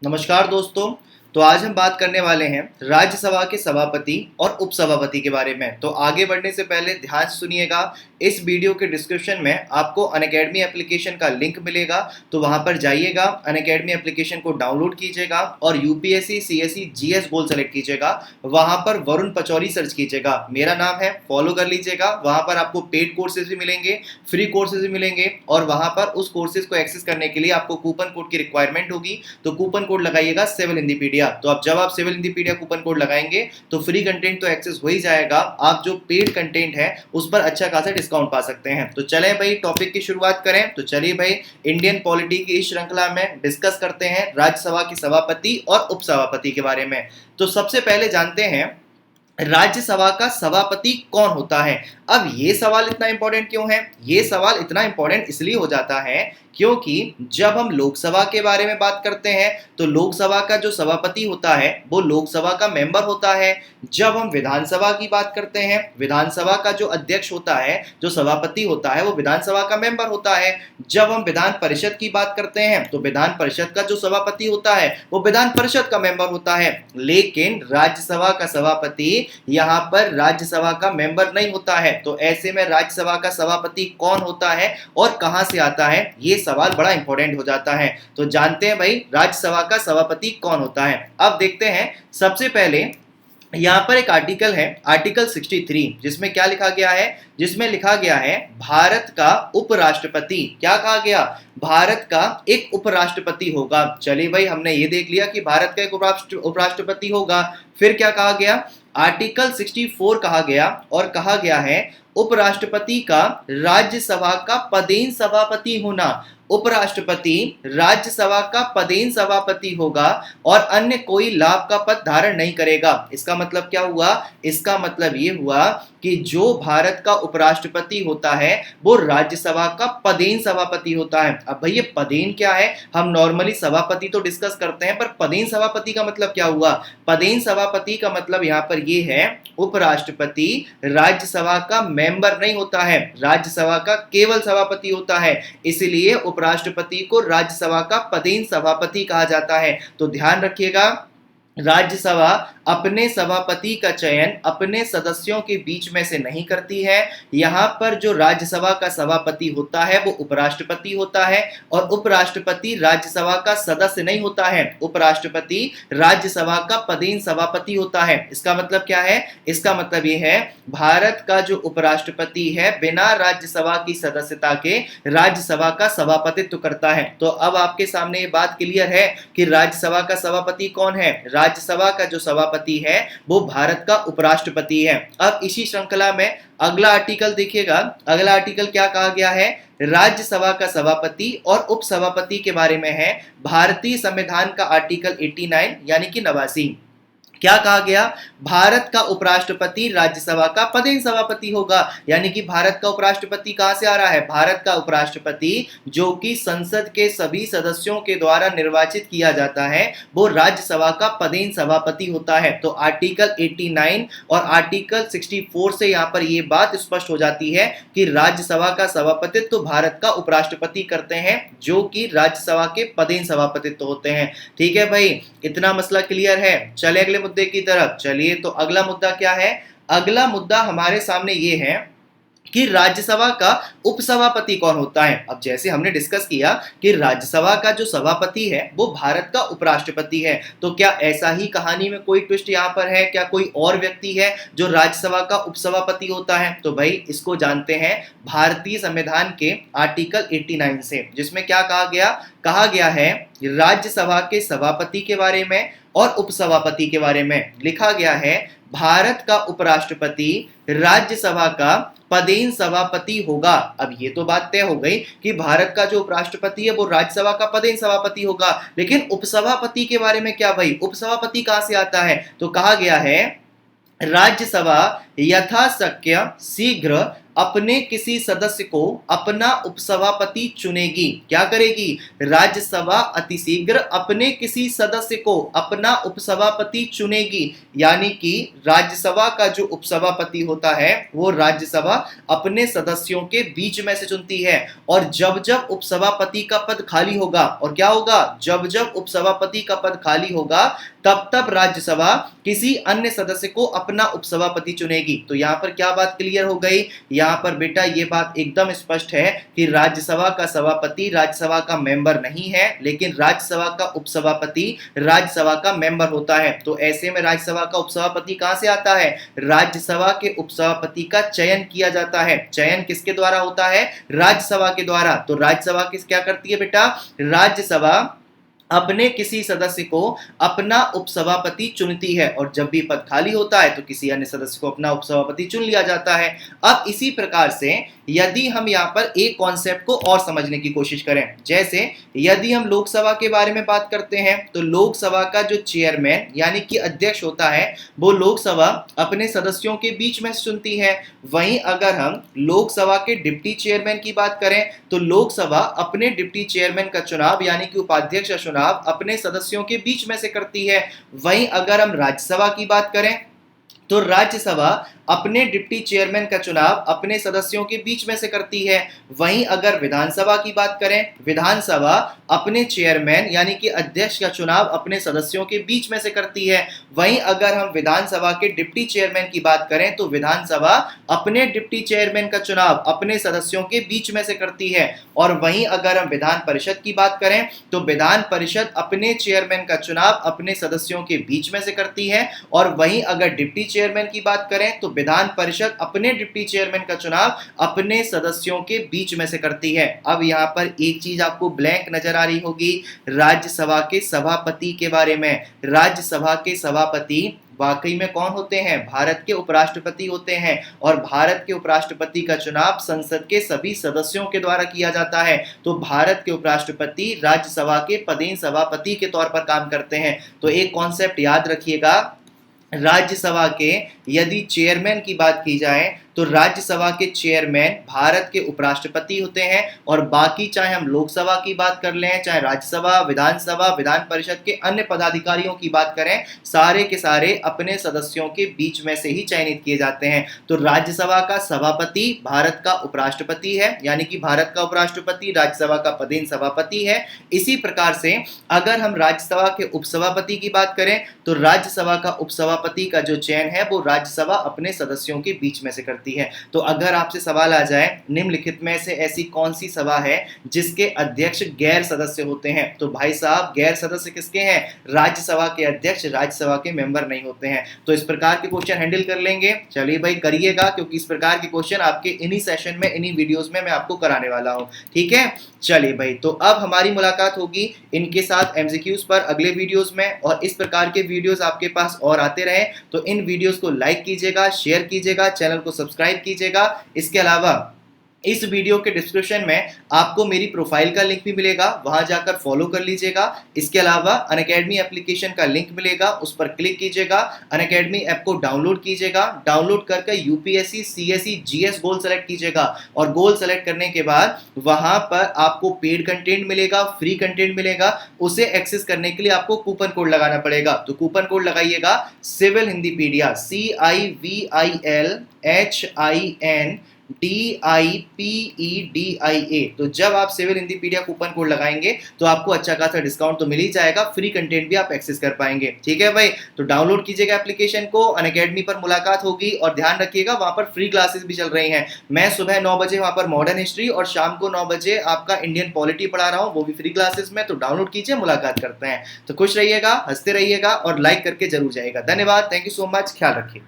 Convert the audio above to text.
नमस्कार दोस्तों। तो आज हम बात करने वाले हैं राज्यसभा के सभापति और उपसभापति के बारे में। तो आगे बढ़ने से पहले ध्यान से सुनिएगा। इस वीडियो के डिस्क्रिप्शन में आपको अनअकैडमी एप्लीकेशन का लिंक मिलेगा, तो वहां पर जाइएगा, अनअकैडमी एप्लीकेशन को डाउनलोड कीजिएगा और UPSC CSC GS goal select कीजिएगा। वहां पर वरुण पचौरी सर्च कीजिएगा, मेरा नाम है, फॉलो कर लीजिएगा। वहां पर आपको पेड कोर्सेज भी मिलेंगे, फ्री कोर्सेज भी मिलेंगे और वहां पर उस कोर्सेज को एक्सेस करने के लिए आपको कूपन कोड की रिक्वायरमेंट होगी। तो कूपन कोड लगाइएगा सिविल हिंदीपीडिया। तो अब जब आप सिविल हिंदीपीडिया कूपन कोड लगाएंगे तो फ्री कंटेंट तो एक्सेस हो ही जाएगा, आप जो पेड कंटेंट है उस पर अच्छा खासा डिस्काउंट पा सकते हैं। तो चलें भाई टॉपिक की शुरुआत करें। तो चलिए भाई इंडियन पॉलिटी की इस श्रृंखला में डिस्कस करते हैं राज्यसभा के सभापति और उपसभापति के बारे में। तो सबसे पहले जानते हैं राज्यसभा का सभापति कौन होता है। अब ये सवाल इतना इंपॉर्टेंट क्यों है? ये सवाल इतना इंपॉर्टेंट इसलिए हो जाता है क्योंकि जब हम लोकसभा के बारे में बात करते हैं तो लोकसभा का जो सभापति होता है वो लोकसभा का मेंबर होता है। जब हम विधानसभा की बात करते हैं, विधानसभा का जो अध्यक्ष होता है, जो सभापति होता है, वो विधानसभा का मेंबर होता है। जब हम विधान परिषद की बात करते हैं तो विधान परिषद का जो सभापति होता है वो विधान परिषद का मेंबर होता है। लेकिन राज्यसभा का सभापति यहाँ पर राज्यसभा का मेंबर नहीं होता है। तो ऐसे में राज्यसभा का सभापति कौन होता है और कहां से आता है, ये सवाल बड़ा इंपॉर्टेंट हो जाता है। तो जानते हैं भाई राज्यसभा का सभापति कौन होता है। अब देखते हैं। सबसे पहले यहाँ पर एक आर्टिकल है, आर्टिकल 63, जिसमें क्या लिखा गया है? जिसमें लिखा गया है भारत का उपराष्ट्रपति, क्या कहा गया? भारत का एक उपराष्ट्रपति होगा। चलिए भाई हमने ये देख लिया कि भारत का एक उपराष्ट्रपति होगा। फिर क्या कहा गया? आर्टिकल 64 कहा गया और कहा गया है उपराष्ट्रपति का राज्यसभा का पदेन सभापति होना। उपराष्ट्रपति राज्यसभा का पदेन सभापति होगा और अन्य कोई लाभ का पद धारण नहीं करेगा। इसका मतलब क्या हुआ? इसका मतलब ये हुआ कि जो भारत का उपराष्ट्रपति होता है वो राज्यसभा का पदेन सभापति होता है। अब भाई ये पदेन क्या है? हम नॉर्मली सभापति तो डिस्कस करते हैं, पर पदेन सभापति का मतलब क्या हुआ? पदेन सभापति का मतलब यहाँ पर ये है उपराष्ट्रपति राज्यसभा का मेंबर नहीं होता है, राज्यसभा का केवल सभापति होता है। इसलिए उपराष्ट्रपति को राज्यसभा का पदेन सभापति कहा जाता है। तो ध्यान रखिएगा, राज्यसभा अपने सभापति का चयन अपने सदस्यों के बीच में से नहीं करती है। यहाँ पर जो राज्यसभा का सभापति होता है वो उपराष्ट्रपति होता है और उपराष्ट्रपति राज्यसभा का सदस्य नहीं होता है, उपराष्ट्रपति राज्यसभा का पदेन सभापति होता है। इसका मतलब क्या है? इसका मतलब ये है भारत का जो उपराष्ट्रपति है बिना राज्यसभा की सदस्यता के राज्यसभा का सभापतित्व करता है। तो अब आपके सामने ये बात क्लियर है कि राज्यसभा का सभापति कौन है? राज्यसभा का जो सभापति है वो भारत का उपराष्ट्रपति है। अब इसी श्रृंखला में अगला आर्टिकल देखिएगा। अगला आर्टिकल क्या कहा गया है? राज्यसभा का सभापति और उपसभापति के बारे में है। भारतीय संविधान का आर्टिकल 89 यानी कि 89। क्या कहा गया? भारत का उपराष्ट्रपति राज्यसभा का पदेन सभापति होगा। यानी कि भारत का उपराष्ट्रपति कहां से आ रहा है? भारत का उपराष्ट्रपति जो कि संसद के सभी सदस्यों के द्वारा निर्वाचित किया जाता है वो राज्यसभा का पदेन सभापति होता है। तो आर्टिकल 89 और आर्टिकल 64 से यहां पर यह बात स्पष्ट हो जाती है कि राज्यसभा का सभापतित्व तो भारत का उपराष्ट्रपति करते हैं जो कि राज्यसभा के पदेन सभापतित्व होते हैं। ठीक है भाई, इतना मसला क्लियर है। चले अगले मुद्दे की तरफ। चलिए तो अगला मुद्दा क्या है? अगला मुद्दा हमारे सामने ये है कि राज्यसभा का उपसभापति कौन होता है। अब जैसे हमने डिस्कस किया कि राज्यसभा का जो सभापति है वो भारत का उपराष्ट्रपति है, तो क्या ऐसा ही कहानी में कोई ट्विस्ट यहाँ पर है? क्या कोई और व्यक्ति है जो राज्यसभा का उपसभापति होता है? तो भाई इसको जानते हैं भारतीय संविधान के आर्टिकल 89 से, जिसमें क्या कहा गया? कहा गया है राज्यसभा के सभापति के बारे में और उपसभापति के बारे में लिखा गया है भारत का उपराष्ट्रपति राज्यसभा का पदेन सभापति होगा। अब ये तो बात तय हो गई कि भारत का जो उपराष्ट्रपति है वो राज्यसभा का पदेन सभापति होगा, लेकिन उपसभापति के बारे में क्या भाई? उपसभापति कहां से आता है? तो कहा गया है राज्यसभा यथाशक्य शीघ्र अपने किसी सदस्य को अपना उपसभापति चुनेगी। क्या करेगी? राज्यसभा अतिशीघ्र अपने किसी सदस्य को अपना उपसभापति चुनेगी, यानी कि राज्यसभा का जो उपसभापति होता है वो राज्यसभा अपने सदस्यों के बीच में से चुनती है। और जब जब उपसभापति का पद खाली होगा, और क्या होगा? जब जब उपसभापति का पद खाली होगा तब तब राज्यसभा किसी अन्य सदस्य को अपना उपसभापति चुनेगी। तो यहां पर क्या बात क्लियर हो गई? यहां पर बेटा ये बात एकदम स्पष्ट है कि राज्यसभा का सभापति राज्यसभा का मेंबर नहीं है, लेकिन राज्यसभा का उपसभापति राज्यसभा का मेंबर होता है। तो ऐसे में राज्यसभा का उपसभापति कहां से आता है? राज्यसभा के उपसभापति का चयन किया जाता है। चयन किसके द्वारा होता है? राज्यसभा के द्वारा। तो राज्यसभा किस क्या करती है बेटा? राज्यसभा अपने किसी सदस्य को अपना उपसभापति चुनती है, और जब भी पद खाली होता है तो किसी अन्य सदस्य को अपना उपसभापति चुन लिया जाता है। अब इसी प्रकार से यदि हम यहाँ पर एक कॉन्सेप्ट को और समझने की कोशिश करें, जैसे यदि हम लोकसभा के बारे में बात करते हैं तो लोकसभा का जो चेयरमैन यानी कि अध्यक्ष होता है वो लोकसभा अपने सदस्यों के बीच में चुनती है। वहीं अगर हम लोकसभा के डिप्टी चेयरमैन की बात करें तो लोकसभा अपने डिप्टी चेयरमैन का चुनाव यानी कि उपाध्यक्ष का चुनाव अपने सदस्यों के बीच में से करती है। वहीं अगर हम राज्यसभा की बात करें तो राज्यसभा अपने डिप्टी चेयरमैन का चुनाव अपने सदस्यों के बीच में से करती है। वहीं अगर विधानसभा की बात करें, विधानसभा अपने चेयरमैन यानी कि अध्यक्ष का चुनाव अपने सदस्यों के बीच में से करती है। वहीं अगर हम विधानसभा के डिप्टी चेयरमैन की बात करें तो विधानसभा अपने डिप्टी चेयरमैन का चुनाव अपने सदस्यों के बीच में से करती है। और वहीं अगर हम विधान परिषद की बात करें तो विधान परिषद अपने चेयरमैन का चुनाव अपने सदस्यों के बीच में से करती है। और वहीं अगर डिप्टी चेयरमैन की बात करें तो विधान परिषद अपने डिप्टी चेयरमैन का चुनाव अपने सदस्यों के बीच में से करती है। अब यहां पर एक चीज आपको ब्लैंक नजर आ रही होगी राज्यसभा के सभापति के बारे में। राज्यसभा के सभापति वाकई में कौन होते हैं? भारत के उपराष्ट्रपति होते हैं। और भारत के उपराष्ट्रपति का चुनाव संसद के सभी सदस्यों के द्वारा किया जाता है। तो भारत के उपराष्ट्रपति राज्यसभा के पदेन सभापति के तौर पर काम करते हैं। तो एक कॉन्सेप्ट याद रखिएगा, राज्यसभा के यदि चेयरमैन की बात की जाए तो राज्यसभा के चेयरमैन भारत के उपराष्ट्रपति होते हैं। और बाकी चाहे हम लोकसभा की बात कर लें, चाहे राज्यसभा, विधानसभा, विधान परिषद के अन्य पदाधिकारियों की बात करें, सारे के सारे अपने सदस्यों के बीच में से ही चयनित किए जाते हैं। तो राज्यसभा का सभापति भारत का उपराष्ट्रपति है, यानी कि भारत का उपराष्ट्रपति राज्यसभा का पदेन सभापति है। इसी प्रकार से अगर हम राज्यसभा के उपसभापति की बात करें तो राज्यसभा का उपसभापति का जो चयन है वो राज्यसभा अपने सदस्यों के बीच में से करती है। तो अगर आपसे सवाल आ जाए निम्नलिखित में से ऐसी कौन सी सभा है जिसके अध्यक्ष गैर सदस्य होते हैं, तो भाई साहब गैर सदस्य किसके हैं? राज्यसभा के अध्यक्ष राज्यसभा के मेंबर नहीं होते हैं। तो इस प्रकार के क्वेश्चन हैंडल कर लेंगे। चलिए भाई करिएगा, क्योंकि इस प्रकार के क्वेश्चन आपके इन्हीं सेशन में, इन्हीं वीडियोस में मैं आपको कराने वाला हूं। ठीक है, चलिए भाई, तो अब हमारी मुलाकात होगी इनके साथ एमसीक्यूज पर अगले वीडियोस में। और इस प्रकार के वीडियोस आपके पास और आते रहे तो इन वीडियोस को लाइक कीजिएगा, शेयर कीजिएगा, चैनल को सब्सक्राइब कीजिएगा। इसके अलावा इस वीडियो के डिस्क्रिप्शन में आपको मेरी प्रोफाइल का लिंक भी मिलेगा, वहां जाकर फॉलो कर लीजिएगा। इसके अलावा अनअकैडमी एप्लीकेशन का लिंक मिलेगा, उस पर क्लिक कीजिएगा, अनअकैडमी ऐप को डाउनलोड कीजिएगा। डाउनलोड करके UPSC, CSE, GS goal select कीजिएगा। और गोल सेलेक्ट करने के बाद वहां पर आपको पेड कंटेंट मिलेगा, फ्री कंटेंट मिलेगा। उसे एक्सेस करने के लिए आपको कूपन कोड लगाना पड़ेगा। तो कूपन कोड लगाइएगा सिविल हिंदीपीडिया, CIVILHINDIPEDIA। तो जब आप सिविल हिंदीपीडिया कूपन कोड लगाएंगे तो आपको अच्छा खासा डिस्काउंट तो मिल ही जाएगा, फ्री कंटेंट भी आप एक्सेस कर पाएंगे। ठीक है भाई, तो डाउनलोड कीजिएगा एप्लीकेशन को। अनअकैडमी पर मुलाकात होगी और ध्यान रखिएगा वहां पर फ्री क्लासेस भी चल रही हैं। मैं सुबह 9 बजे वहां पर मॉडर्न हिस्ट्री और शाम को 9 बजे आपका इंडियन पॉलिटी पढ़ा रहा हूँ, वो भी फ्री क्लासेस में। तो डाउनलोड कीजिए, मुलाकात करते हैं। तो खुश रहिएगा, हंसते रहिएगा और लाइक करके जरूर जाइएगा। धन्यवाद, थैंक यू सो मच, ख्याल रखिए।